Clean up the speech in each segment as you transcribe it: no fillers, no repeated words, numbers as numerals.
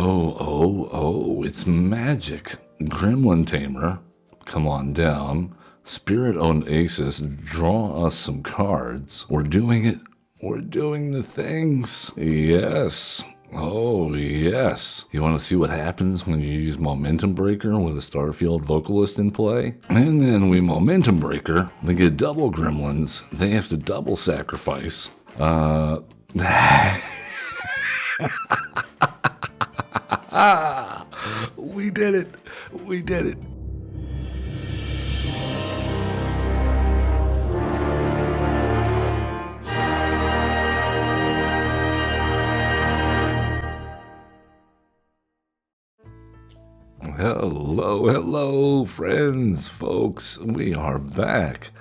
Oh, it's magic. Gremlin Tamer, come on down. Spirit Oasis, draw us some cards. We're doing it. We're doing the things. Yes. Oh, yes. You want to see what happens when you use Momentum Breaker with a Starfield Vocalist in play? And then we Momentum Breaker. They get double gremlins. They have to double sacrifice. We did it. We did it. Hello, friends, folks. We are back.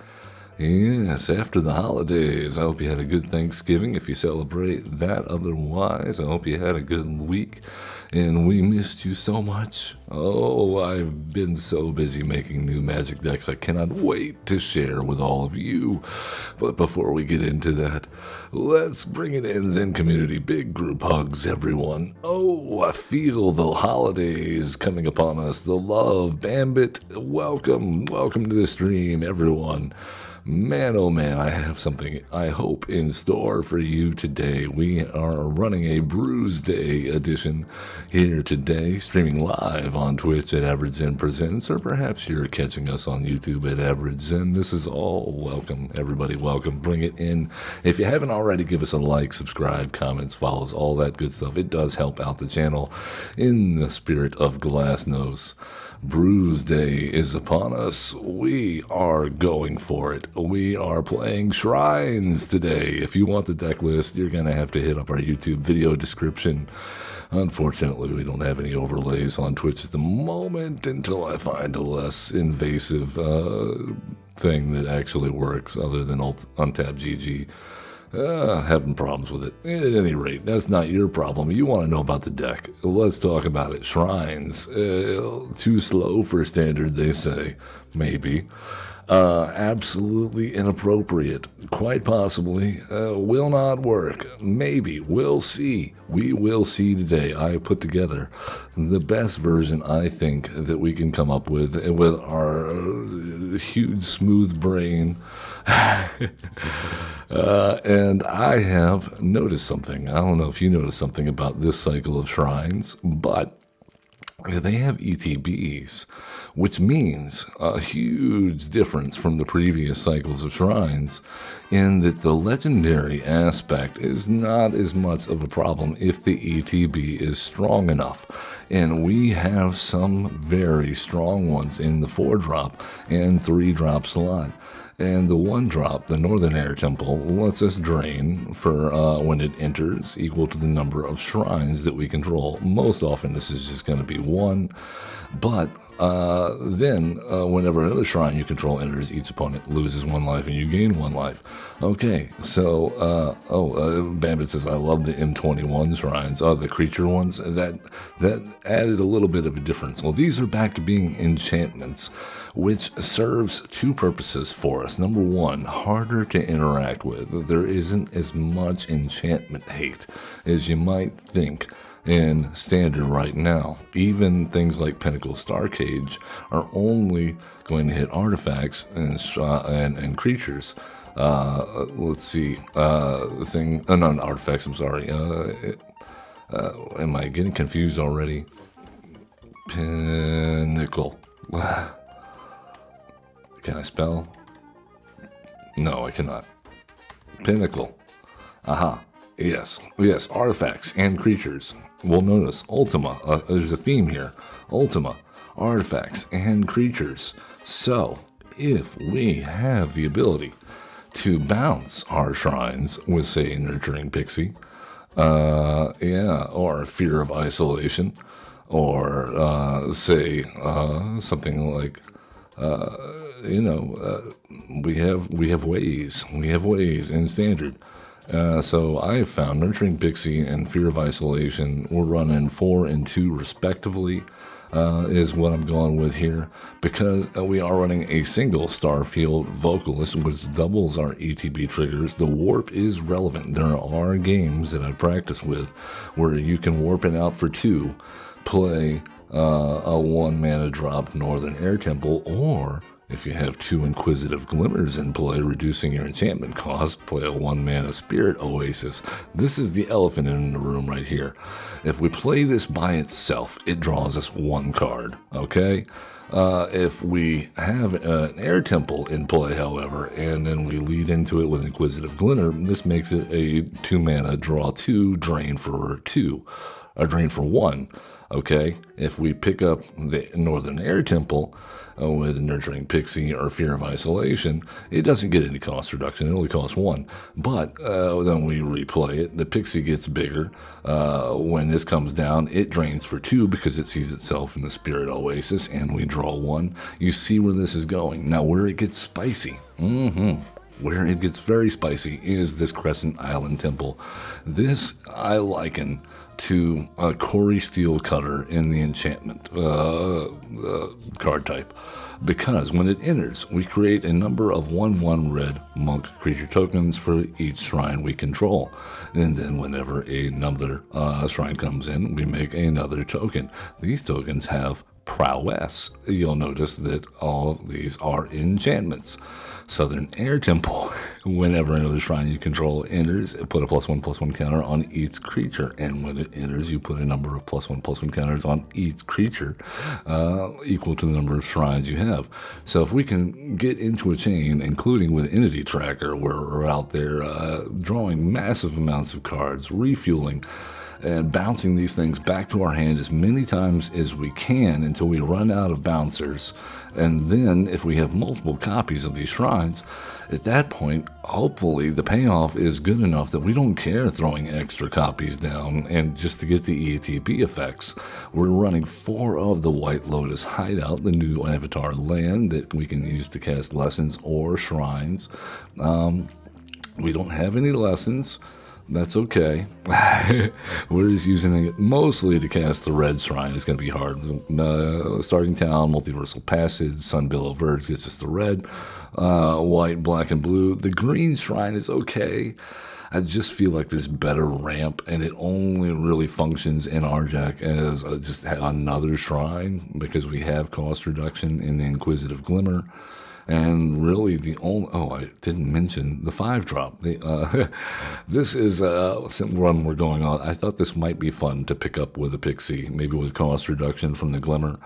Yes, after the holidays. I hope you had a good Thanksgiving if you celebrate that. Otherwise, I hope you had a good week. And we missed you so much. Oh, I've been so busy making new Magic decks. I cannot wait to share with all of you. But before we get into that, let's bring it in Zen community. Big group hugs, everyone. Oh, I feel the holidays coming upon us. The love, Bambit, welcome to the stream, everyone. Man, oh man, I have something, I hope, in store for you today. We are running a Brews Day edition here today, streaming live on Twitch at Average Zen Presents, or perhaps you're catching us on YouTube at Average Zen. This is all welcome. Everybody welcome. Bring it in. If you haven't already, give us a like, subscribe, comments, follows, all that good stuff. It does help out the channel in the spirit of Glassnose. Brews Day is upon us. We are going for it. We are playing Shrines today. If you want the deck list, you're going to have to hit up our YouTube video description. Unfortunately, we don't have any overlays on Twitch at the moment until I find a less invasive thing that actually works other than Untap GG. Having problems with it. At any rate, that's not your problem. You want to know about the deck. Let's talk about it. Shrines. Too slow for standard, they say. Maybe. Absolutely inappropriate. Quite possibly. Will not work. Maybe. We'll see. We will see today. I put together the best version, I think, that we can come up with our huge, smooth brain. And I have noticed something. I don't know if you noticed something about this cycle of Shrines, but they have ETBs, which means a huge difference from the previous cycles of Shrines in that the legendary aspect is not as much of a problem if the ETB is strong enough. And we have some very strong ones in the 4-drop and 3-drop slot. And the 1-drop, the Northern Air Temple, lets us drain for when it enters, equal to the number of shrines that we control. Most often this is just going to be 1, but then whenever another shrine you control enters, each opponent loses 1 life and you gain 1 life. Okay, so, Bambit says, I love the M21 shrines, the creature ones. That added a little bit of a difference. Well, these are back to being enchantments, which serves 2 purposes for us. Number 1, harder to interact with. There isn't as much enchantment hate as you might think in standard right now. Even things like Pinnacle Starcade are only going to hit artifacts and creatures. Let's see, not artifacts, I'm sorry. Am I getting confused already? Pinnacle. Can I spell? No, I cannot. Pinnacle. Aha. Yes, artifacts and creatures. We'll notice Ultima. There's a theme here. Ultima, artifacts, and creatures. So, if we have the ability to bounce our shrines with, say, Nurturing Pixie, or Fear of Isolation, or, say, something like, we have ways in standard. So I have found Nurturing Pixie and Fear of Isolation will run in 4 and 2 respectively. is what I'm going with here, because we are running a single Starfield Vocalist, which doubles our ETB triggers. The warp is relevant. There are games that I practice with where you can warp it out for 2, play a 1 mana drop Northern Air Temple, or if you have 2 Inquisitive Glimmers in play, reducing your enchantment cost, play a 1 mana Spirit Oasis. This is the elephant in the room right here. If we play this by itself, it draws us 1 card, okay? If we have an Air Temple in play, however, and then we lead into it with Inquisitive Glimmer, this makes it a 2 mana draw 2, drain for 2, or drain for 1. Okay, if we pick up the Northern Air Temple with Nurturing Pixie or Fear of Isolation, it doesn't get any cost reduction. It only costs 1. But then we replay it. The Pixie gets bigger. When this comes down, it drains for 2 because it sees itself in the Spirit Oasis, and we draw 1. You see where this is going. Now, where it gets spicy. Where it gets very spicy is this Crescent Island Temple. This I liken to a Corey Steel Cutter in the enchantment card type, because when it enters, we create a number of 1/1 red monk creature tokens for each shrine we control, and then whenever another shrine comes in, we make another token. These tokens have prowess. You'll notice that all of these are enchantments. Southern Air Temple. Whenever another shrine you control enters, put a +1/+1 counter on each creature, and when it enters, you put a number of +1/+1 counters on each creature, equal to the number of shrines you have. So if we can get into a chain, including with Entity Tracker, where we're out there drawing massive amounts of cards, refueling, and bouncing these things back to our hand as many times as we can until we run out of bouncers. And then if we have multiple copies of these shrines, at that point, hopefully the payoff is good enough that we don't care throwing extra copies down and just to get the ETB effects. We're running 4 of the White Lotus Hideout, the new avatar land that we can use to cast lessons or shrines. We don't have any lessons. That's okay. We're just using it mostly to cast the red shrine. It's going to be hard. Starting Town, Multiversal Passage, Sunbillow Verge gets us the red, white, black, and blue. The green shrine is okay. I just feel like there's better ramp, and it only really functions in our deck as just another shrine because we have cost reduction in the Inquisitive Glimmer. And really the only, I didn't mention the 5-drop. This is some run we're going on. I thought this might be fun to pick up with a Pixie, maybe with cost reduction from the Glimmer,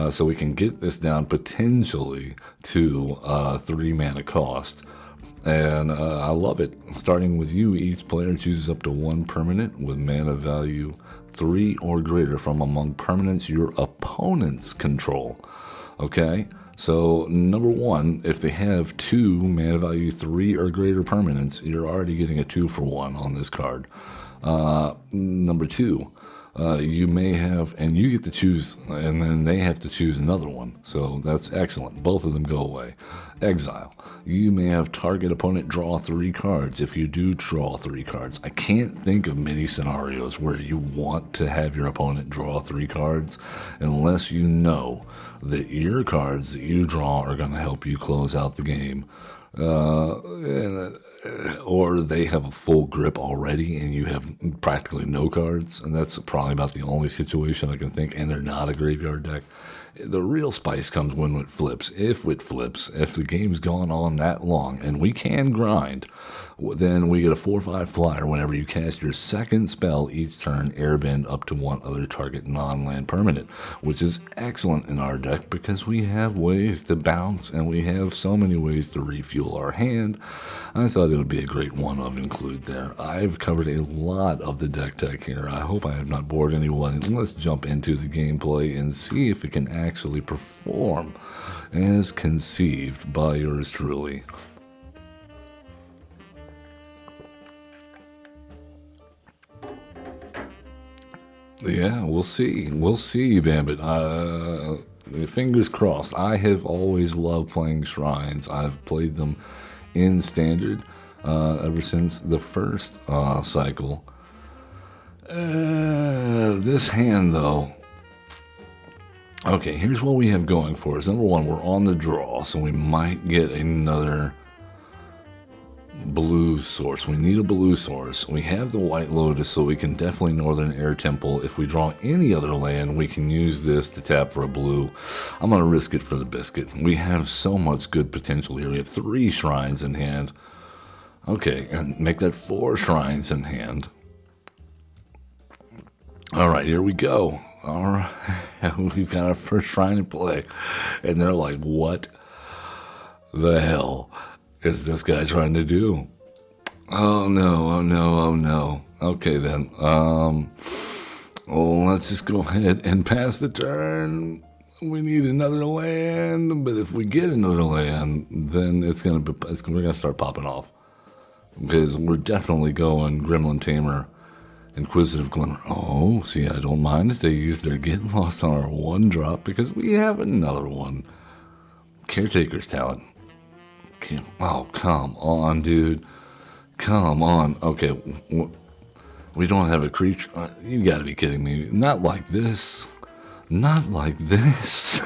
so we can get this down potentially to 3 mana cost. And I love it. Starting with you, each player chooses up to 1 permanent with mana value 3 or greater from among permanents your opponents control. Okay? So, number 1, if they have 2 mana value 3 or greater permanents, you're already getting a 2-for-1 on this card. Number 2, you may have, and you get to choose, and then they have to choose another one. So that's excellent. Both of them go away. Exile. You may have target opponent draw 3 cards. If you do draw 3 cards, I can't think of many scenarios where you want to have your opponent draw 3 cards unless you know that your cards that you draw are going to help you close out the game. Or they have a full grip already and you have practically no cards, and that's probably about the only situation I can think, and they're not a graveyard deck. The real spice comes when it flips. If the game's gone on that long and we can grind, then we get a 4/5 flyer whenever you cast your second spell each turn, airbend up to 1 other target non-land permanent, which is excellent in our deck because we have ways to bounce and we have so many ways to refuel our hand. I thought it would be a great one-of include there. I've covered a lot of the deck tech here. I hope I have not bored anyone. Let's jump into the gameplay and see if it can actually perform as conceived by yours truly. Yeah, we'll see. We'll see, Bambit. Fingers crossed. I have always loved playing shrines. I've played them in Standard ever since the first cycle. This hand, though, Okay, here's what we have going for us. Number one, we're on the draw, so we might get another blue source. We need a blue source. We have the White Lotus, so we can definitely Northern Air Temple. If we draw any other land, we can use this to tap for a blue. I'm going to risk it for the biscuit. We have so much good potential here. We have 3 shrines in hand. Okay, and make that 4 shrines in hand. All right, here we go. All right, we've got our first shrine in play. And they're like, what the hell is this guy trying to do? Oh no, oh no, oh no. Okay then. Let's just go ahead and pass the turn. We need another land, but if we get another land, then we're gonna start popping off. Because we're definitely going Gremlin Tamer, Inquisitive Glimmer. Oh, see, I don't mind if they use their Get Lost on our 1-drop because we have another one. Caretaker's Talent. Oh, come on, dude. Come on. Okay, we don't have a creature. You gotta be kidding me. Not like this. Not like this.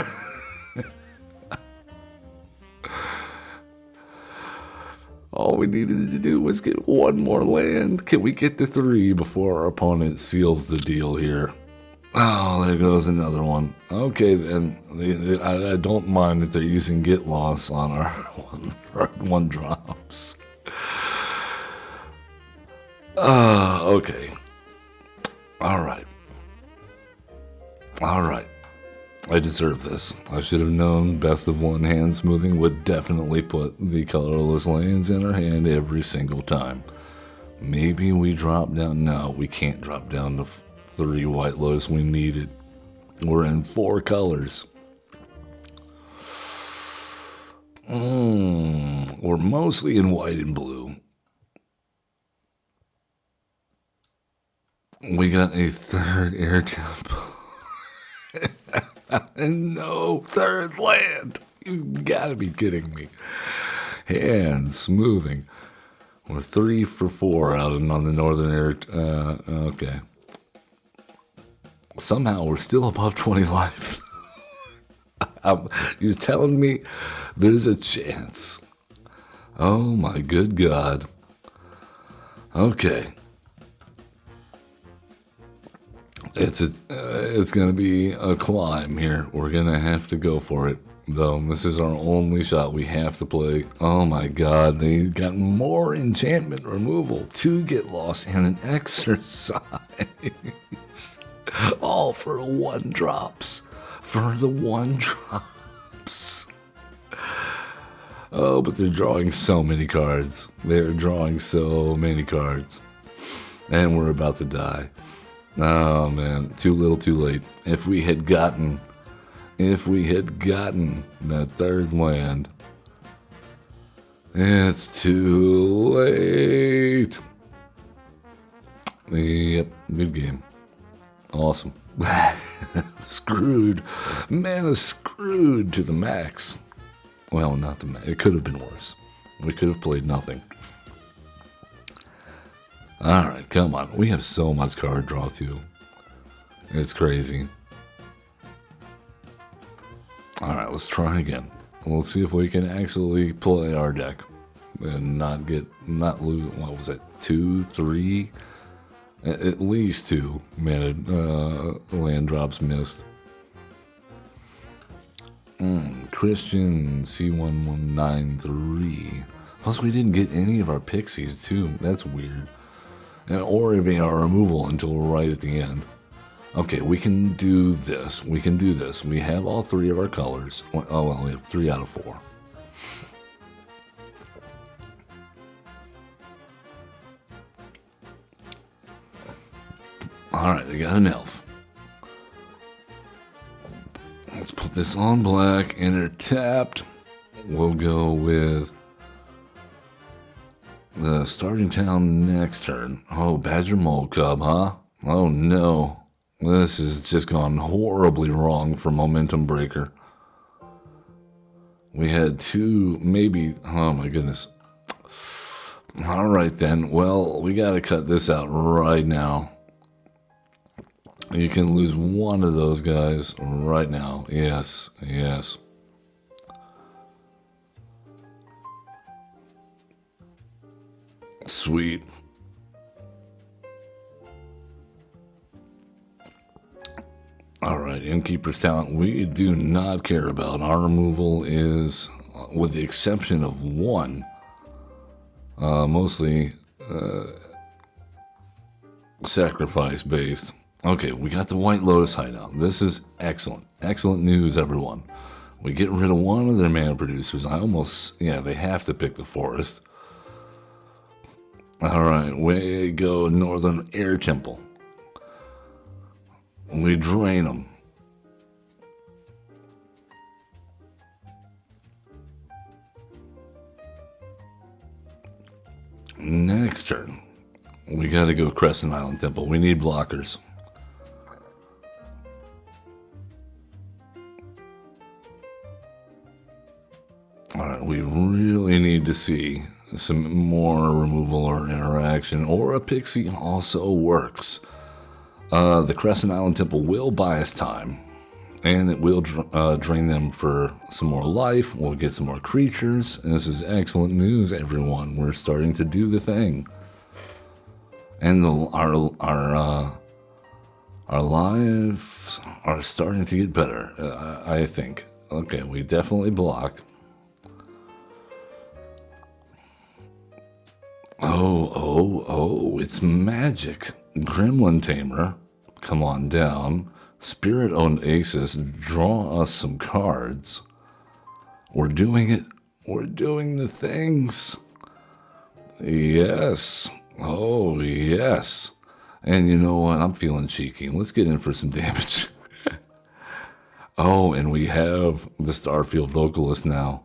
All we needed to do was get 1 more land. Can we get to 3 before our opponent seals the deal here? Oh, there goes another one. Okay, then. I don't mind that they're using Get Lost on our 1-drops. Okay. All right. All right. I deserve this. I should have known best of 1 hand smoothing would definitely put the colorless lands in our hand every single time. Maybe we drop down. No, we can't drop down to 3 White Lotus. We need it. We're in 4 colors. We're mostly in white and blue. We got a 3rd air temple. No 3rd land. You've got to be kidding me. Hand smoothing. We're 3 for 4 out on the Northern Air. Okay. Somehow we're still above 20 life. You're telling me there's a chance. Oh my good God. Okay. It's gonna be a climb here. We're gonna have to go for it, though. This is our only shot. We have to play. Oh my God, they got more enchantment removal, 2 Get Lost, and an exercise. All for 1-drops. For the 1-drops. Oh, but they're drawing so many cards. They're drawing so many cards, and we're about to die. Oh man, too little too late. If we had gotten that 3rd land, it's too late. Yep, good game. Awesome. Screwed. Mana screwed to the max. Well, not the max. It could have been worse. We could have played nothing. Alright, come on. We have so much card draw, too. It's crazy. Alright, let's try again. Let's see if we can actually play our deck. And not lose, what was it, 2, 3? At least 2 mana land drops missed. Christian C1193. Plus, we didn't get any of our Pixies, too. That's weird. Or even our removal until right at the end. Okay, we can do this. We can do this. We have all 3 of our colors. Oh, well, we have 3 out of 4. Alright, I got an elf. Let's put this on black. Enter tapped. We'll go with the starting town next turn. Oh, Badger Mole Cub, huh? Oh no. This has just gone horribly wrong for Momentum Breaker. We had 2, maybe, oh my goodness. Alright then, well, we gotta cut this out right now. You can lose one of those guys right now. Yes, yes. Sweet. Alright, Innkeeper's Talent we do not care about. Our removal is, with the exception of one, mostly sacrifice based. Okay, we got the White Lotus Hideout. This is excellent. Excellent news, everyone. We get rid of one of their mana producers. They have to pick the forest. Alright, we go Northern Air Temple. We drain them. Next turn, we gotta go Crescent Island Temple. We need blockers. Alright, we really need to see some more removal or interaction, or a Pixie also works. The Crescent Island Temple will buy us time, and it will drain them for some more life. We'll get some more creatures, and this is excellent news, everyone. We're starting to do the thing, and our lives are starting to get better. I think. Okay, we definitely block. Oh, it's magic. Gremlin Tamer, come on down. Spirit Oasis, draw us some cards. We're doing it. We're doing the things. Yes. Oh, yes. And you know what? I'm feeling cheeky. Let's get in for some damage. Oh, and we have the Starfield Vocalist now.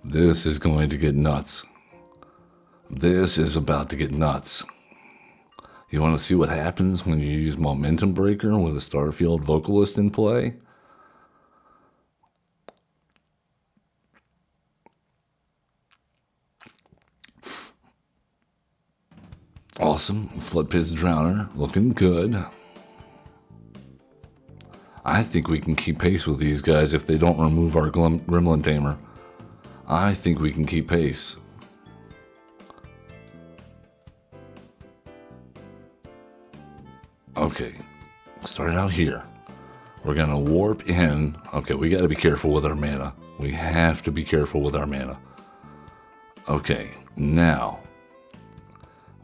This is going to get nuts. This is about to get nuts. You want to see what happens when you use Momentum Breaker with a Starfield Vocalist in play? Awesome. Flood Pit's Drowner, looking good. I think we can keep pace with these guys if they don't remove our Gremlin Tamer. I think we can keep pace. Okay, start out here. We're gonna warp in. Okay, we gotta be careful with our mana. We have to be careful with our mana. Okay, now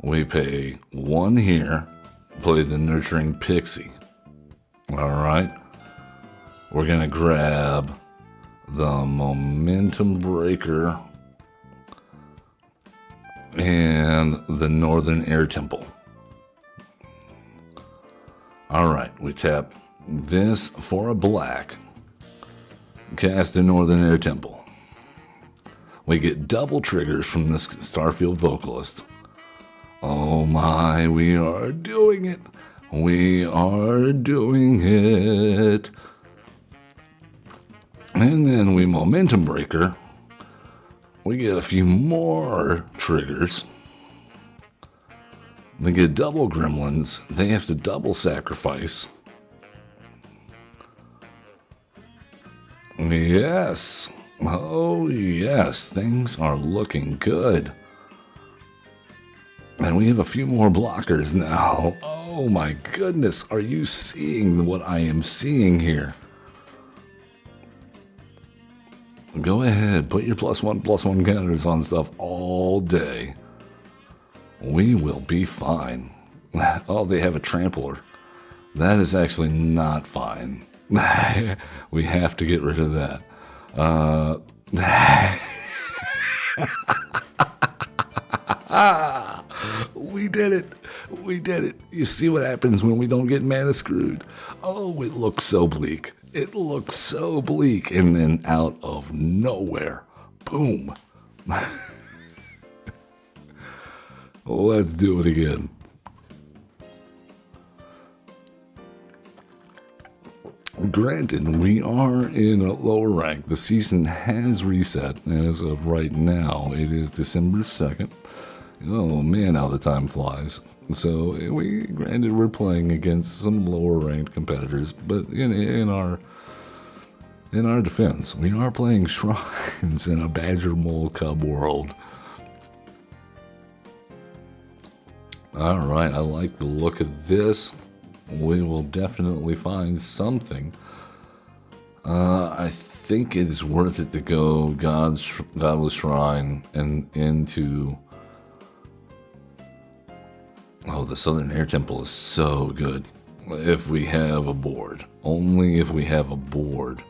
we pay one here, play the Nurturing Pixie. Alright, we're gonna grab the Momentum Breaker and the Northern Air Temple. Alright, we tap this for a black. Cast the Northern Air Temple. We get double triggers from this Starfield Vocalist. Oh my, we are doing it. We are doing it. And then we Momentum Breaker. We get a few more triggers. They get double gremlins. They have to double sacrifice. Yes. Oh, yes. Things are looking good. And we have a few more blockers now. Oh, my goodness. Are you seeing what I am seeing here? Go ahead. Put your +1/+1 counters on stuff all day. We will be fine. Oh, they have a trampler. That is actually not fine. We have to get rid of that. We did it. We did it. You see what happens when we don't get mana screwed? Oh, it looks so bleak. It looks so bleak. And then out of nowhere, boom. Let's do it again. Granted, we are in a lower rank. The season has reset as of right now. It is December 2nd. Oh man, how the time flies. So, granted, we're playing against some lower ranked competitors, but in our defense, we are playing shrines in a Badger Mole Cub world. Alright, I like the look of this. We will definitely find something. I think it is worth it to go Godless Shrine and into... Oh, the Southern Air Temple is so good. If we have a board. Only if we have a board.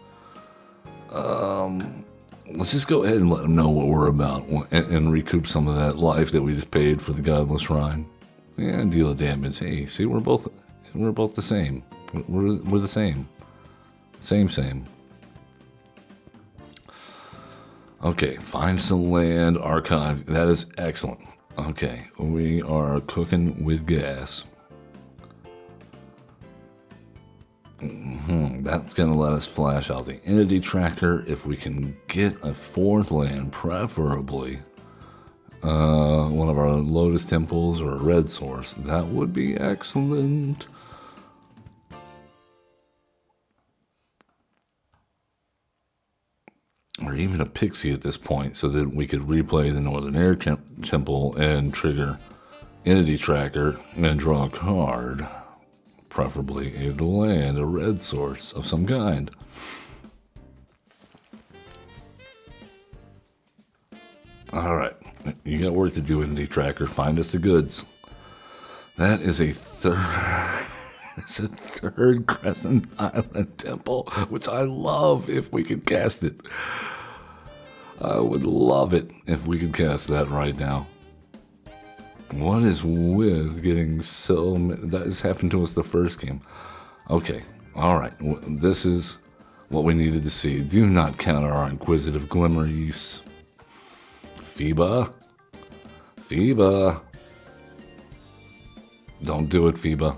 Let's just go ahead and let them know what we're about and recoup some of that life that we just paid for the Godless Shrine. And deal the damage. Hey, see, we're both the same. We're the same. Same. Okay, find some land, archive. That is excellent. Okay, we are cooking with gas. That's going to let us flash out the entity tracker. If we can get a fourth land, preferably one of our Lotus Temples or a red source, that would be excellent. Or even a Pixie at this point, so that we could replay the Northern Air Temple and trigger Entity Tracker and draw a card. Preferably a land, a red source of some kind. Alright, you got work to do, Entity Tracker. Find us the goods. That is a third... It's a third Crescent Island Temple, which I love if we could cast it. I would love it if we could cast that right now. What is with getting so many? That has happened to us the first game. Okay, alright. This is what we needed to see. Do not counter our Inquisitive Glimmer use. Phoeba. Don't do it, Phoeba.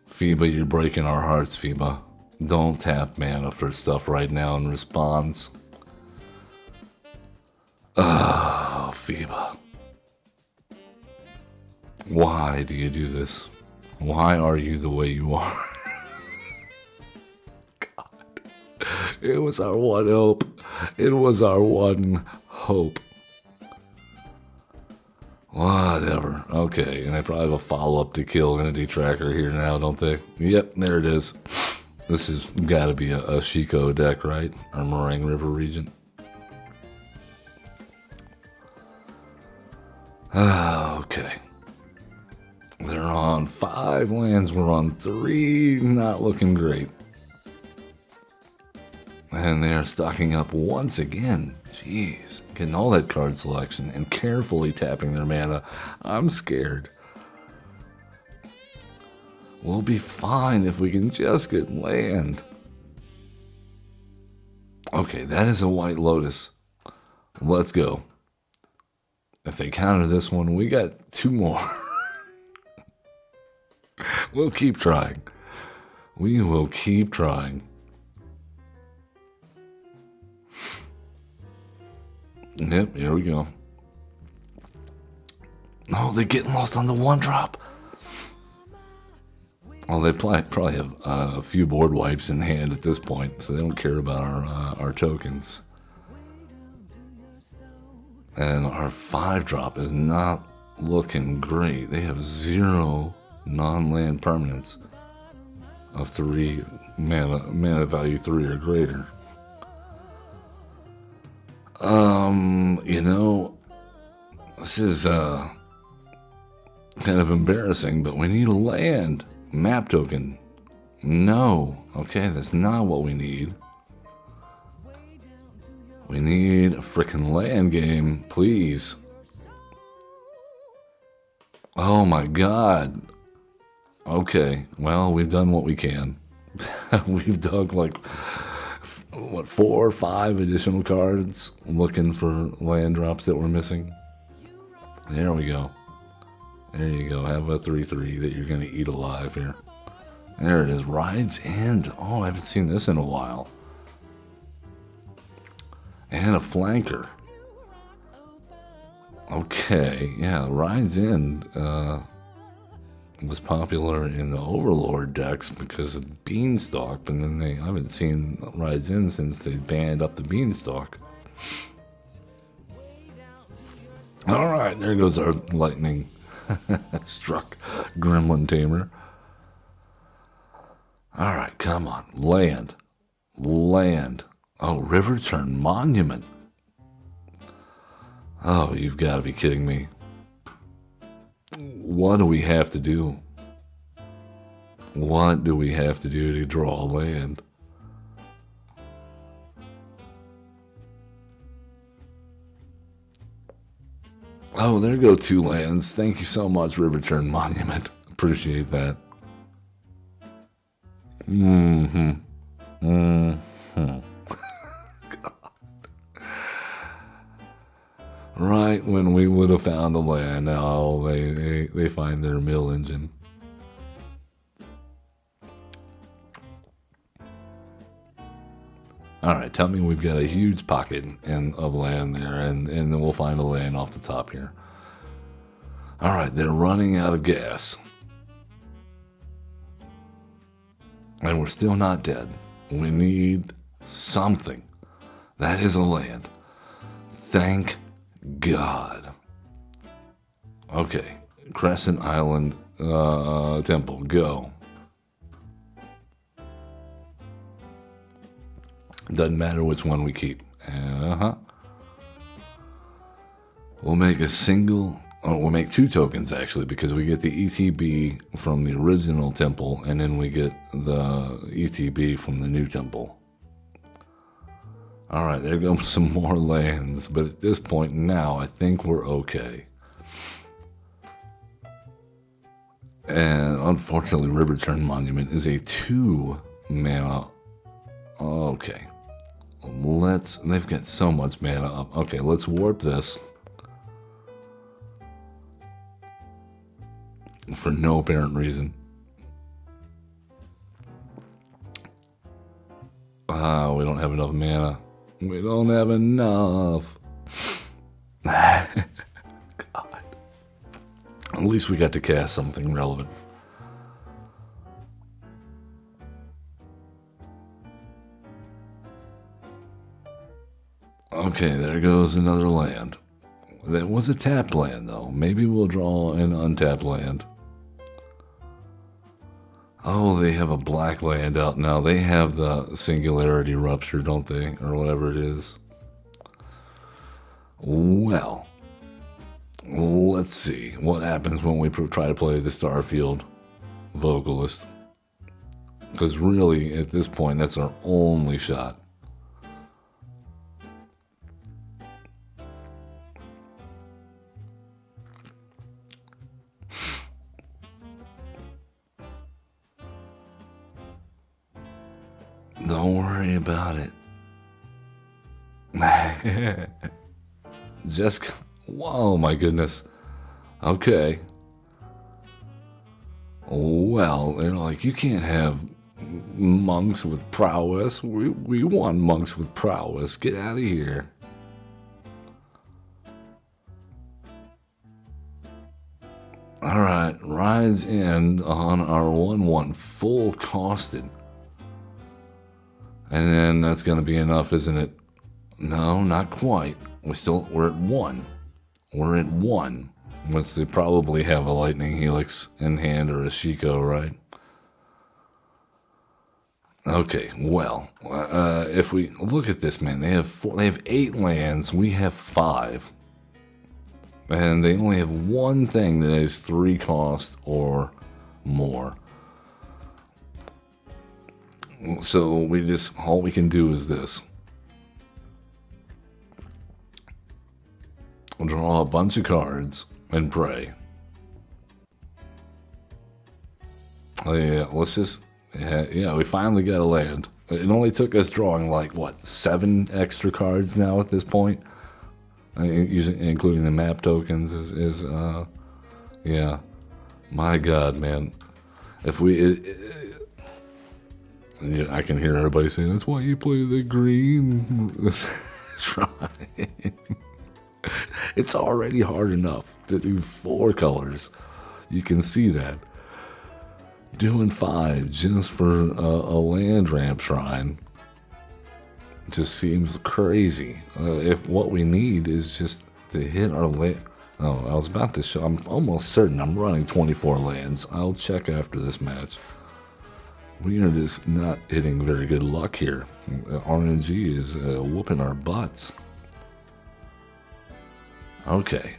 Phoeba, you're breaking our hearts, Phoeba. Don't tap mana for stuff right now in response. Oh, Phoeba. Why do you do this? Why are you the way you are? God. It was our one hope. It was our one hope. Whatever. Okay, and they probably have a follow-up to kill Entity Tracker here now, don't they? Yep, there it is. This has got to be a Shiko deck, right? Our Meringue River region. Okay. They're on 5 lands. We're on 3. Not looking great. And they are stocking up once again. Jeez. Getting all that card selection and carefully tapping their mana. I'm scared. We'll be fine if we can just get land. Okay, that is a White Lotus. Let's go. If they counter this one, we got 2 more. We'll keep trying. We will keep trying. Yep, here we go. Oh, they're getting lost on the 1-drop. Well, they probably have a few board wipes in hand at this point, so they don't care about our tokens. And our 5-drop is not looking great. They have 0 non-land permanents of 3 mana value 3 or greater. You know, this is kind of embarrassing, but we need a land map token. No, okay, that's not what we need. We need a frickin' land game, please. Oh my god. Okay, well, we've done what we can. We've dug like, what, 4 or 5 additional cards looking for land drops that we're missing. There we go. There you go. Have a 3/3 that you're going to eat alive here. There it is. Ride's End. Oh, I haven't seen this in a while. And a flanker. Okay, yeah, Rides In was popular in the Overlord decks because of Beanstalk, but then I haven't seen Rides In since they banned up the Beanstalk. Alright, there goes our lightning struck Gremlin Tamer. Alright, come on. Land. Land. Oh, River Turn Monument. Oh, you've got to be kidding me. What do we have to do? What do we have to do to draw land? Oh, there go 2 lands. Thank you so much, River Turn Monument. Appreciate that. Right when we would have found a land, now they find their mill engine. Alright, tell me we've got a huge pocket of land there, and then we'll find a land off the top here. Alright, they're running out of gas. And we're still not dead. We need something. That is a land. Thank God. Okay, Crescent Island Temple, go. Doesn't matter which one we keep. We'll make a single, we'll make 2 tokens actually, because we get the ETB from the original temple, and then we get the ETB from the new temple. Alright, there go some more lands, but at this point now, I think we're okay. And unfortunately, River Turn Monument is a 2 mana. Okay. They've got so much mana up. Okay, let's warp this. For no apparent reason. We don't have enough mana. We don't have enough. God. At least we got to cast something relevant. Okay, there goes another land. That was a tapped land, though. Maybe we'll draw an untapped land. Oh, they have a black land out now. They have the Singularity Rupture, don't they? Or whatever it is. Well, let's see what happens when we try to play the Starfield Vocalist. Because really, at this point, that's our only shot. Don't worry about it. Just, whoa, my goodness. Okay. Well, they're like, you can't have monks with prowess. We want monks with prowess. Get out of here. Alright, Rides In on our 1/1 full costed. And then that's going to be enough, isn't it? No, not quite. We're at 1. We're at 1. Once they probably have a Lightning Helix in hand or a Shiko, right? Okay, well, if we look at this, man, they have 8 lands. We have 5. And they only have one thing that is 3 cost or more. So all we can do is this. We'll draw a bunch of cards and pray. Oh yeah, we finally got a land. It only took us drawing like, what, 7 extra cards now at this point? Including the map tokens yeah. My God, man. I can hear everybody saying, that's why you play the green. That's right. It's already hard enough to do 4 colors. You can see that. Doing 5 just for a land ramp shrine just seems crazy. If what we need is just to hit our land. Oh, I was about to show. I'm almost certain I'm running 24 lands. I'll check after this match. We are just not hitting very good luck here. RNG is whooping our butts. Okay.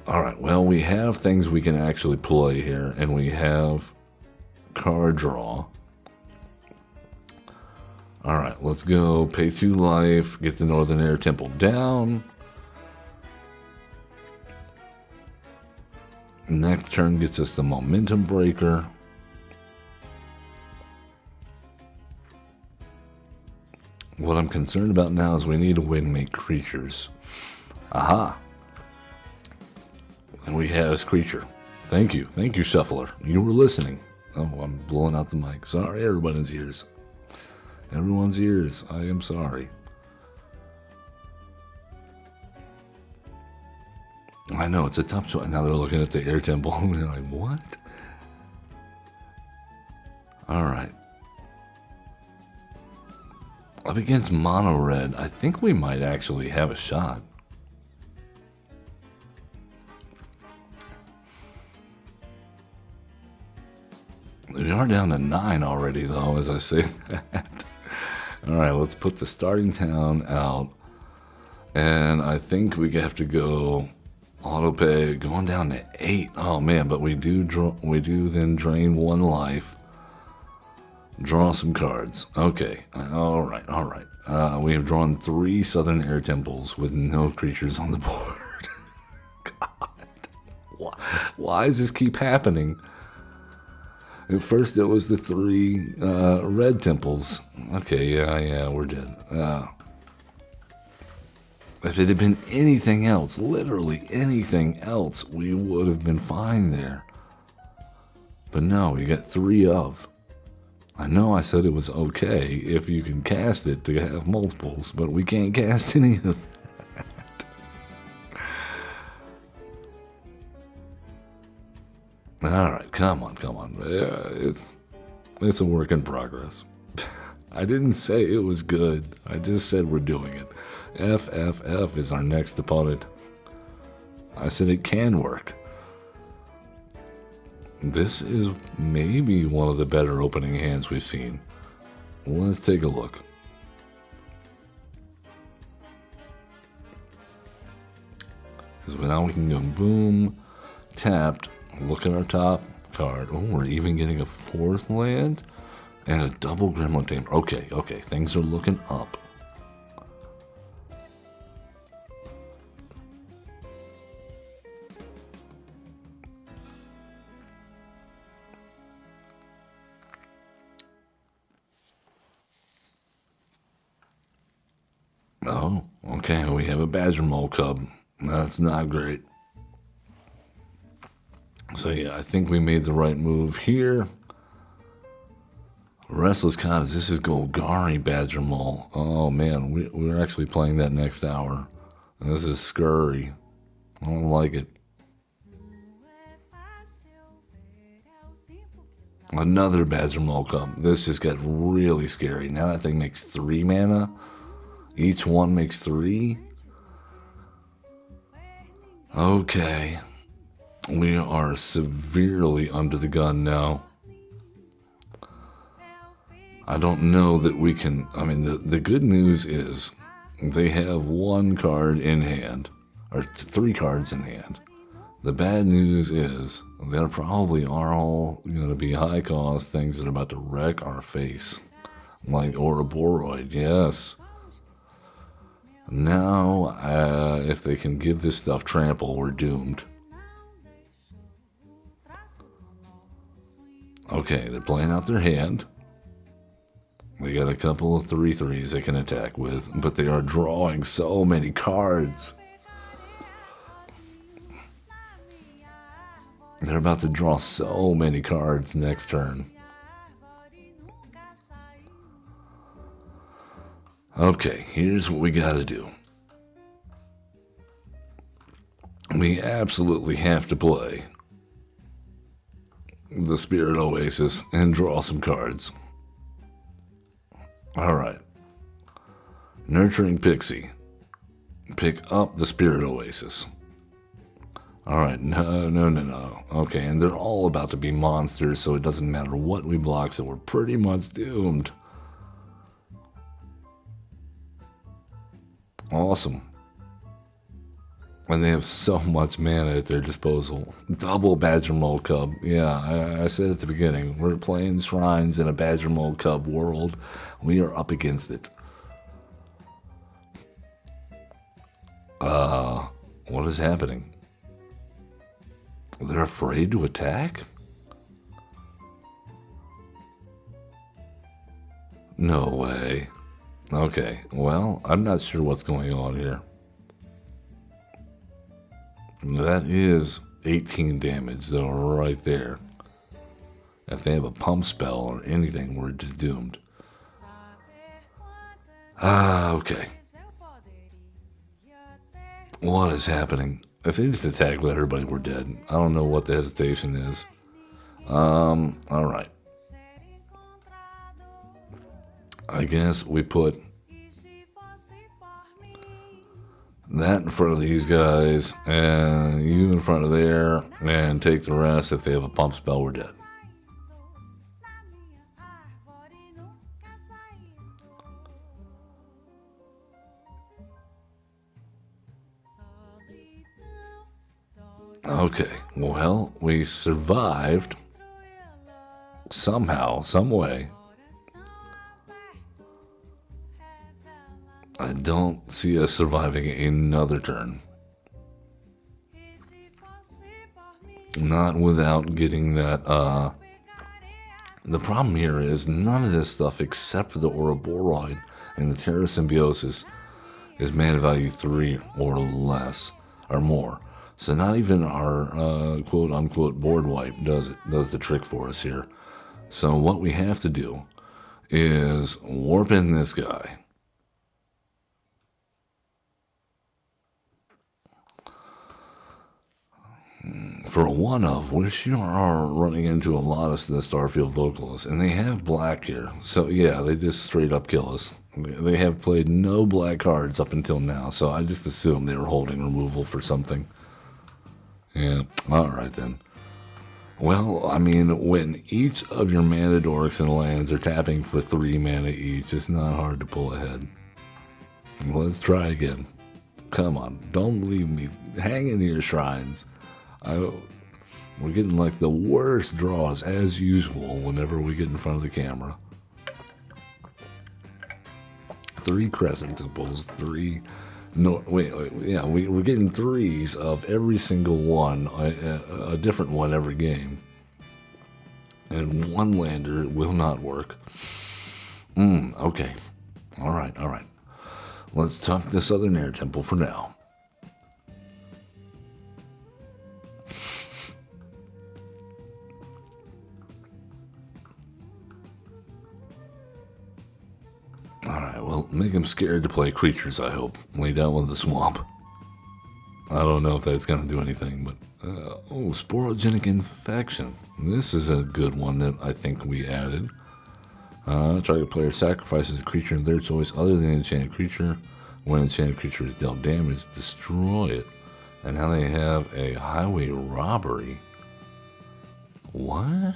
Alright, well, we have things we can actually play here, and we have card draw. Alright, let's go. Pay 2 life, get the Northern Air Temple down. Next turn gets us the Momentum Breaker. What I'm concerned about now is we need a way to make creatures. Aha! And we have this creature. Thank you, Shuffler. You were listening. Oh, I'm blowing out the mic. Sorry, everyone's ears. Everyone's ears. I am sorry. I know, it's a tough choice. Now they're looking at the Air Temple and they're like, what? Alright. Up against Mono Red, I think we might actually have a shot. We are down to 9 already, though, as I say that. Alright, let's put the starting town out. And I think we have to go auto pay, going down to 8. Oh man, but we do then drain 1 life. Draw some cards. Okay, alright. We have drawn 3 Southern Air Temples with no creatures on the board. God. Why does this keep happening? At first it was the 3 red temples. Okay, yeah, we're dead. If it had been anything else, literally anything else, we would have been fine there. But no, we got 3 of. I know I said it was okay if you can cast it to have multiples, but we can't cast any of that. Alright, come on. It's a work in progress. I didn't say it was good. I just said we're doing it. FFF is our next opponent. I said it can work. This is maybe one of the better opening hands we've seen. Let's take a look. Because now we can go boom, tapped, look at our top card. Oh, we're even getting a 4th land and a double Gremlin Tamer. Okay, things are looking up. Oh, okay, we have a Badger Mole Cub. That's not great. So yeah, I think we made the right move here. Restless Cottage, this is Golgari Badger Mole. Oh man, we're actually playing that next hour. This is scurry. I don't like it. Another Badger Mole Cub. This just got really scary. Now that thing makes 3 mana. Each one makes 3. Okay. We are severely under the gun now. I don't know that we can... I mean, the good news is they have 1 card in hand. Or 3 cards in hand. The bad news is there probably are all going to be high cost things that are about to wreck our face. Like Ouroboros, yes. Now, if they can give this stuff trample, we're doomed. Okay, they're playing out their hand. They got a couple of 3/3s they can attack with, but they are drawing so many cards. They're about to draw so many cards next turn. Okay, here's what we gotta do. we absolutely have to play the Spirit Oasis and draw some cards. Alright. Nurturing Pixie. Pick up the Spirit Oasis. Alright, no. Okay, and they're all about to be monsters, so it doesn't matter what we block, so we're pretty much doomed. Awesome. And they have so much mana at their disposal. Double Badger Mole Cub. Yeah, I said at the beginning, we're playing Shrines in a Badger Mole Cub world. We are up against it. What is happening? They're afraid to attack? No way. Okay, well, I'm not sure what's going on here. That is 18 damage, though, right there. If they have a pump spell or anything, we're just doomed. Okay. What is happening? If they just attack with everybody, we're dead. I don't know what the hesitation is. Alright. I guess we put that in front of these guys, and you in front of there, and take the rest. If they have a pump spell, we're dead. Okay, well, we survived somehow, some way. I don't see us surviving another turn. Not without getting that, the problem here is none of this stuff except for the Ouroboros and the Terra Symbiosis is mana value 3 or less, or more. So not even our quote-unquote board wipe does the trick for us here. So what we have to do is warp in this guy. For a one-of, we sure are running into a lot of the Starfield Vocalist, and they have black here. So yeah, they just straight up kill us. They have played no black cards up until now, so I just assumed they were holding removal for something. Yeah, alright then. Well, I mean, when each of your mana dorks and lands are tapping for 3 mana each, it's not hard to pull ahead. Let's try again. Come on, don't leave me. Hang in here, Shrines. We're getting like the worst draws as usual whenever we get in front of the camera. 3 Crescent Temples, 3... No, wait, yeah, we're getting 3s of every single one, a different one every game. And 1 lander will not work. Okay. Alright. Let's tuck the Southern Air Temple for now. Alright, well, make him scared to play creatures, I hope. Lay down with the swamp. I don't know if that's going to do anything, but... oh, sporogenic infection. This is a good one that I think we added. Target player sacrifices a creature of their choice other than an enchanted creature. When an enchanted creature is dealt damage, destroy it. And now they have a highway robbery. What?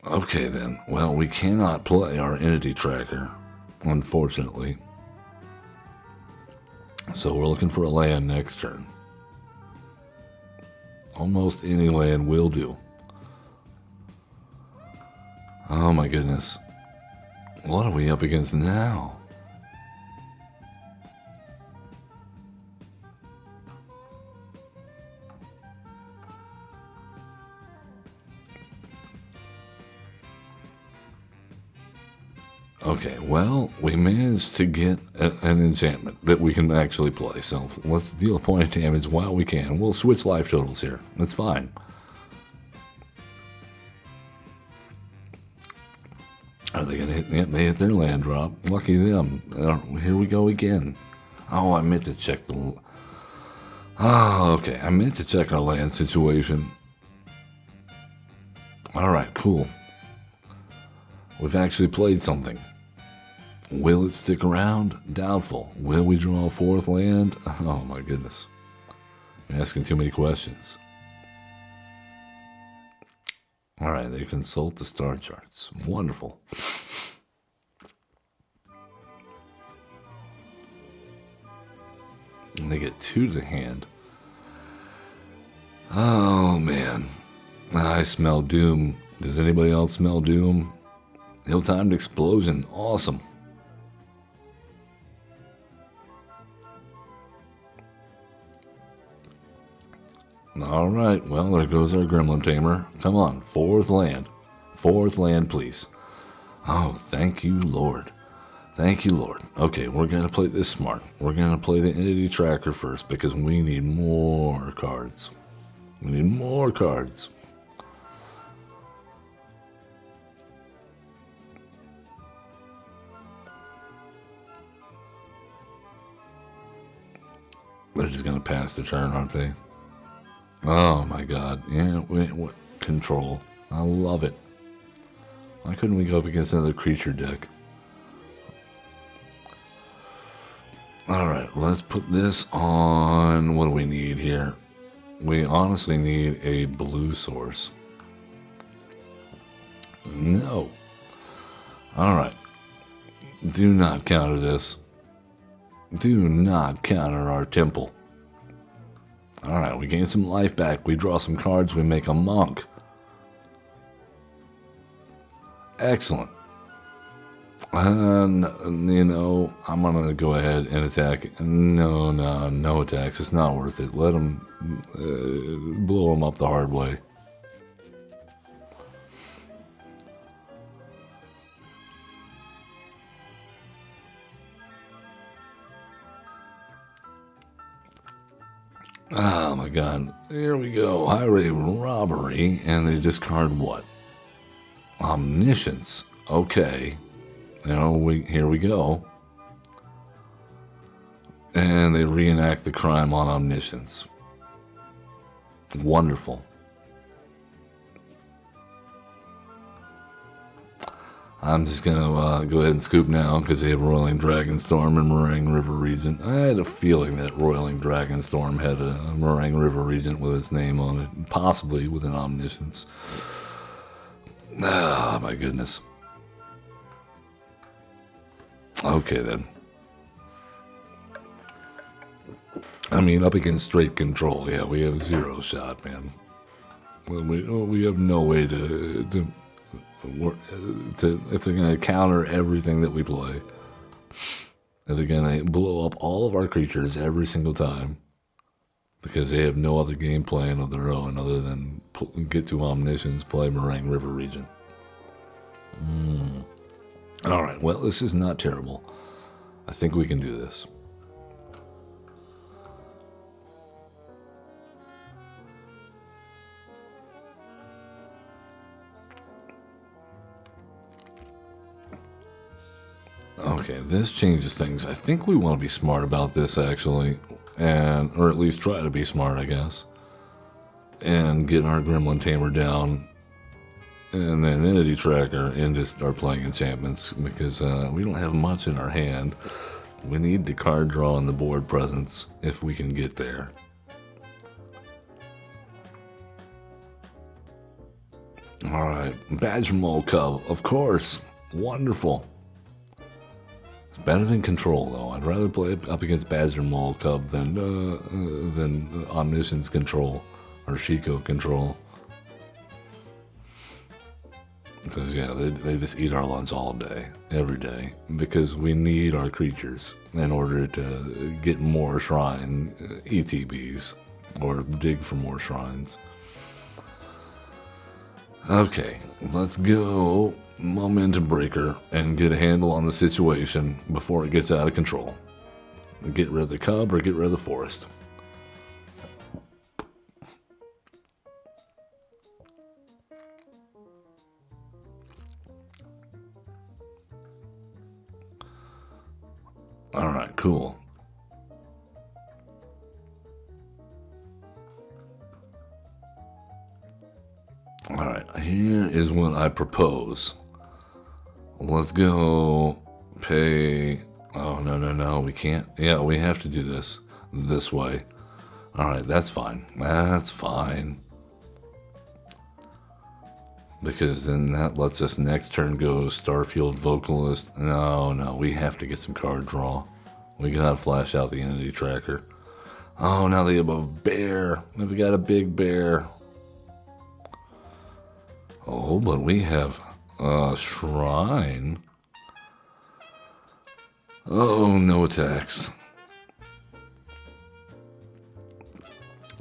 Okay then, well, we cannot play our entity tracker, unfortunately. So we're looking for a land next turn. Almost any land will do. Oh my goodness. What are we up against now? Okay, well, we managed to get an enchantment that we can actually play, so let's deal a point of damage while we can. We'll switch life totals here. That's fine. Are they going to hit? Yep, they hit their land drop. Lucky them. Here we go again. Oh, I meant to check the... Oh, okay. I meant to check our land situation. Alright, cool. We've actually played something. Will it stick around? Doubtful. Will we draw a fourth land? Oh my goodness. You're asking too many questions. Alright, they consult the star charts. Wonderful. And they get 2 to the hand. Oh man. I smell doom. Does anybody else smell doom? Ill-timed explosion. Awesome. Alright, well, there goes our Gremlin Tamer. Come on, 4th land. 4th land, please. Oh, thank you, Lord. Thank you, Lord. Okay, we're going to play this smart. We're going to play the entity tracker first because we need more cards. We need more cards. They're just going to pass the turn, aren't they? Oh my god. Yeah, control. I love it. Why couldn't we go up against another creature deck? Alright, let's put this on... What do we need here? We honestly need a blue source. No. Alright. Do not counter this. Do not counter our temple. Alright, we gain some life back. We draw some cards. We make a monk. Excellent. And, you know, I'm going to go ahead and attack. No attacks. It's not worth it. Let them blow them up the hard way. Oh my god. Here we go. Highway robbery. And they discard what? Omniscience. Okay. You know, here we go. And they reenact the crime on Omniscience. Wonderful. I'm just going to go ahead and scoop now because they have Roiling Dragonstorm and Meringue River Regent. I had a feeling that Roiling Dragonstorm had a Meringue River Regent with its name on it, possibly with an Omniscience. Ah, my goodness. Okay, then. I mean, up against straight control, yeah, we have 0 shot, man. Well, we have no way to if they're going to counter everything that we play, if they're going to blow up all of our creatures every single time, because they have no other game plan of their own other than get to Omniscience, play Meringue River Regent. Alright, well, this is not terrible. I think we can do this. Okay, this changes things. I think we want to be smart about this, actually. Or at least try to be smart, I guess. And get our Gremlin Tamer down. And then Entity Tracker and just start playing enchantments. Because we don't have much in our hand. We need the card draw and the board presence if we can get there. Alright, Badger Mole Cub, of course. Wonderful. It's better than Control, though. I'd rather play up against Badger Mole Cub than Omniscience Control or Shiko Control. Because, yeah, they just eat our lunch all day, every day. Because we need our creatures in order to get more shrine ETBs or dig for more shrines. Okay, let's go Momentum Breaker and get a handle on the situation before it gets out of control. Get rid of the cub or get rid of the forest. Alright, cool. here is what I propose. Let's go pay... Oh, no, we can't. Yeah, we have to do this way. Alright, that's fine. That's fine. Because then that lets us next turn go Starfield Vocalist. No, we have to get some card draw. We gotta flash out the entity tracker. Oh, now they have a bear. They've got a big bear. Oh, but we have a shrine. Oh, no attacks.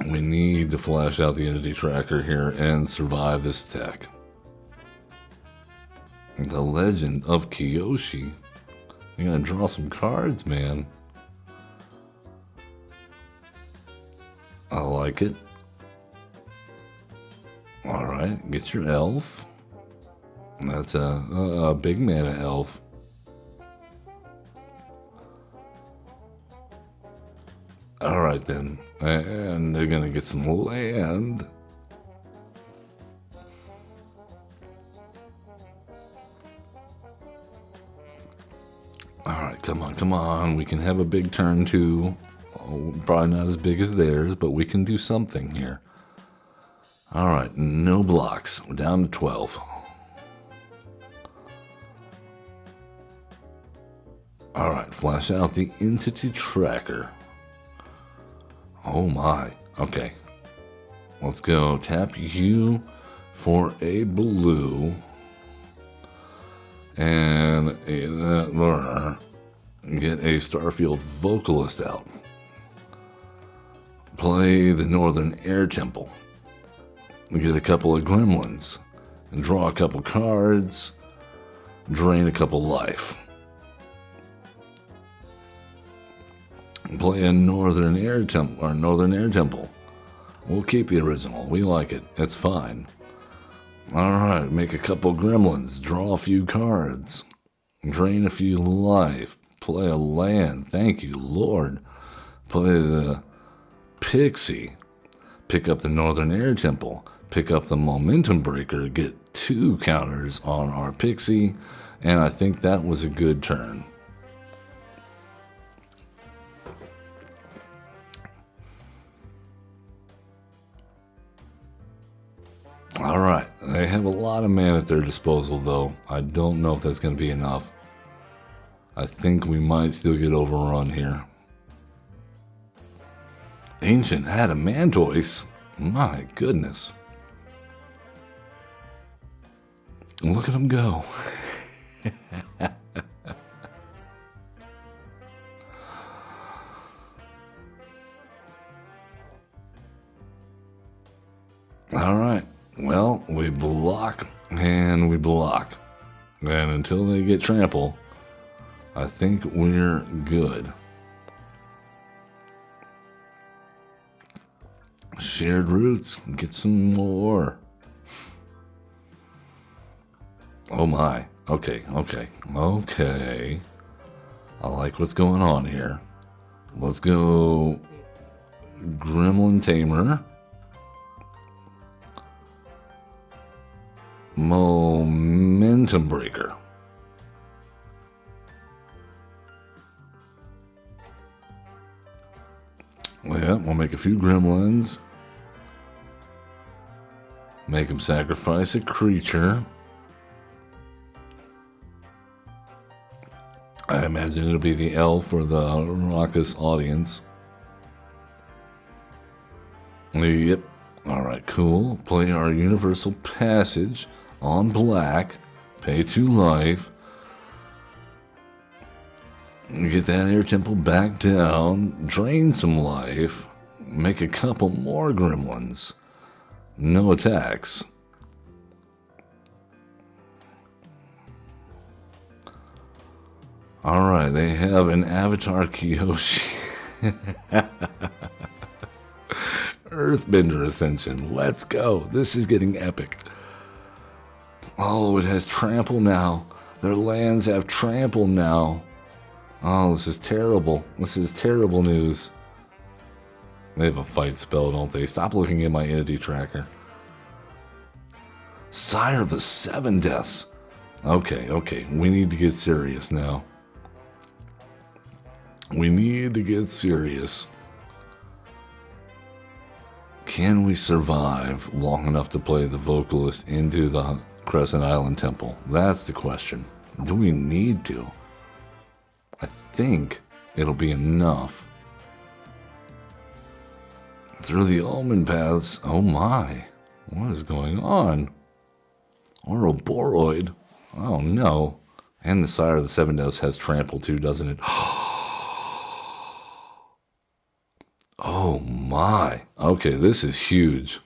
We need to flash out the entity tracker here and survive this attack. The Legend of Kiyoshi. You gotta draw some cards, man. I like it. Alright, get your elf. That's a big mana elf. Alright then. And they're gonna get some land. Alright, come on. We can have a big turn too. Oh, probably not as big as theirs, but we can do something here. Alright, no blocks. We're down to 12. Alright, flash out the entity tracker. Oh my. Okay. Let's go. Tap you for a blue. And get a Starfield Vocalist out. Play the Northern Air Temple. Get a couple of gremlins. And draw a couple cards. Drain a couple life. Play a Northern Air Temple. We'll keep the original. We like it. It's fine. Alright, make a couple gremlins. Draw a few cards. Drain a few life. Play a land. Thank you, Lord. Play the Pixie. Pick up the Northern Air Temple. Pick up the Momentum Breaker. Get 2 counters on our Pixie. And I think that was a good turn. Alright, they have a lot of mana at their disposal though. I don't know if that's going to be enough. I think we might still get overrun here. Ancient Adamantoise? My goodness. Look at him go. Alright. Well, we block and we block. And until they get trample, I think we're good. Shared roots. Get some more. Oh my. Okay. I like what's going on here. Let's go Gremlin Tamer. Momentum Breaker. Yeah, we'll make a few gremlins. Make him sacrifice a creature. I imagine it'll be the elf or the raucous audience. Yep. Alright, cool. Play our Universal Passage on black. Pay 2 life. Get that Air Temple back down. Drain some life. Make a couple more gremlins. No attacks. Alright, they have an Avatar Kiyoshi. Earthbender Ascension. Let's go. This is getting epic. Oh, it has trample now. Their lands have trample now. Oh, this is terrible. This is terrible news. They have a fight spell, don't they? Stop looking at my entity tracker. Sire of the Seven Deaths. Okay, we need to get serious now. We need to get serious. Can we survive long enough to play the Vocalist into the Crescent Island Temple? That's the question. Do we need to? I think it'll be enough. Through the almond paths. Oh my. What is going on? Ouroboros. Oh no. And the Sire of the Seven Deaths has trample too, doesn't it? Oh my. Okay, this is huge.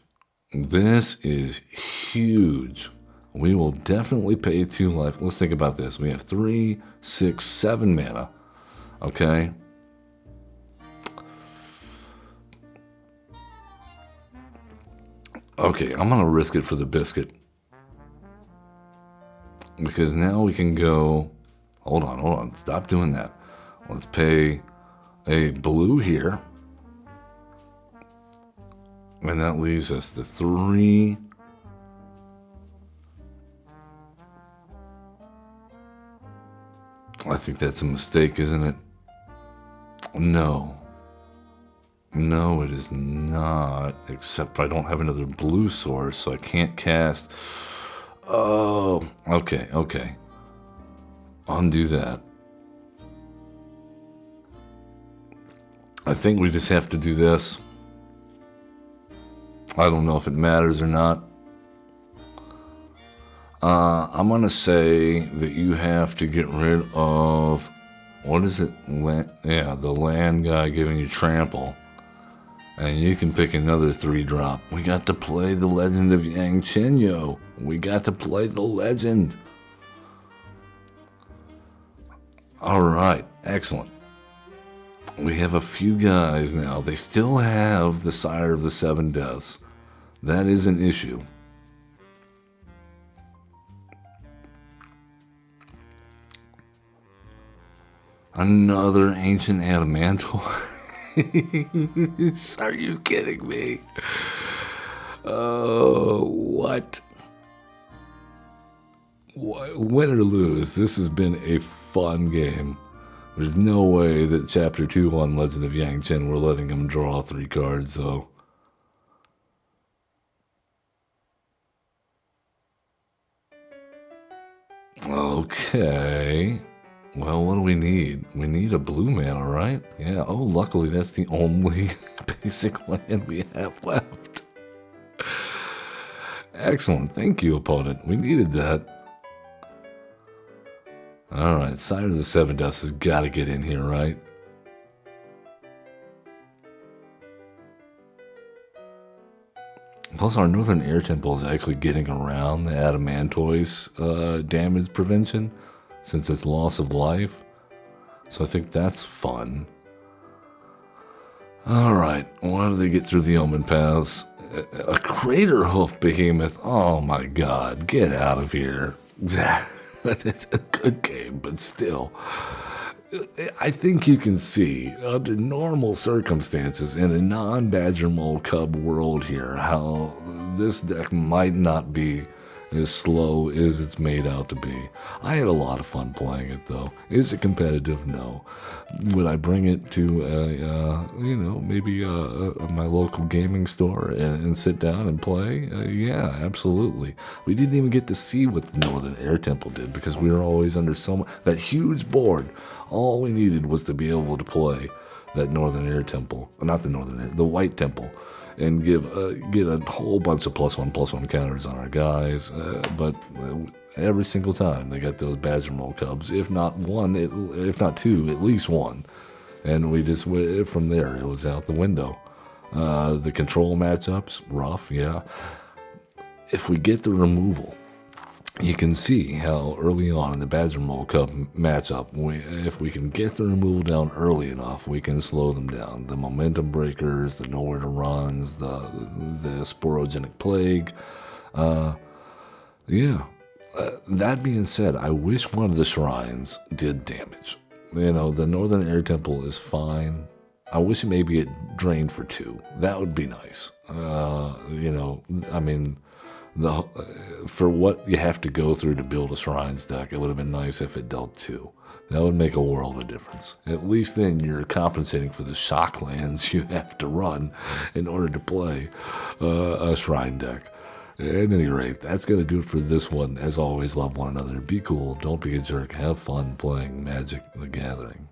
This is huge. We will definitely pay 2 life. Let's think about this. We have 3, 6, 7 mana. Okay. Okay, I'm going to risk it for the biscuit. Because now we can go... Hold on. Stop doing that. Let's pay a blue here. And that leaves us the 3. I think that's a mistake, isn't it? No. No, it is not. Except I don't have another blue source, so I can't cast... Oh, okay. Undo that. I think we just have to do this. I don't know if it matters or not. I'm going to say that you have to get rid of... What is it? The land guy giving you trample. And you can pick another 3-drop. We got to play the Legend of Yang Chen, yo. We got to play the legend. Alright, excellent. We have a few guys now. They still have the Sire of the Seven Deaths. That is an issue. Another ancient adamantine. Are you kidding me? Oh, what? Win or lose, this has been a fun game. There's no way that Chapter 2 on Legend of Yang Chen, we're letting him draw 3 cards, so... Okay. Well, what do we need? We need a blue mana, right? Yeah. Oh, luckily that's the only basic land we have left. Excellent. Thank you, opponent. We needed that. Alright, Sire of the Seven Deaths has got to get in here, right? Plus, our Northern Air Temple is actually getting around the Adamantoise damage prevention, since it's loss of life. So I think that's fun. Alright, why do they get through the Omen Paths? A Crater Hoof Behemoth. Oh my god, get out of here. It's a good game, but still. I think you can see, under normal circumstances, in a non-Badger Mole Cub world here, how this deck might not be as slow as it's made out to be. I had a lot of fun playing it, though. Is it competitive? No. Would I bring it to, maybe my local gaming store and sit down and play? Yeah, absolutely. We didn't even get to see what the Northern Air Temple did because we were always under that huge board. All we needed was to be able to play that Northern Air Temple, not the Northern Air, the White Temple, and get a whole bunch of +1/+1 counters on our guys. But every single time they got those Badger Mole Cubs, if not one, if not two, at least one. And we just went from there. It was out the window. The control matchups, rough, yeah. If we get the removal, you can see how early on in the Badger Mole Cub matchup, if we can get the removal down early enough, we can slow them down. The momentum breakers, the nowhere to runs, the sporogenic plague. That being said, I wish one of the shrines did damage. The Northern Air Temple is fine. I wish maybe it drained for 2. That would be nice. the for what you have to go through to build a Shrines deck, it would have been nice if it dealt 2. That would make a world of difference. At least then you're compensating for the shock lands you have to run in order to play a Shrine deck. At any rate, that's going to do it for this one. As always, love one another. Be cool. Don't be a jerk. Have fun playing Magic the Gathering.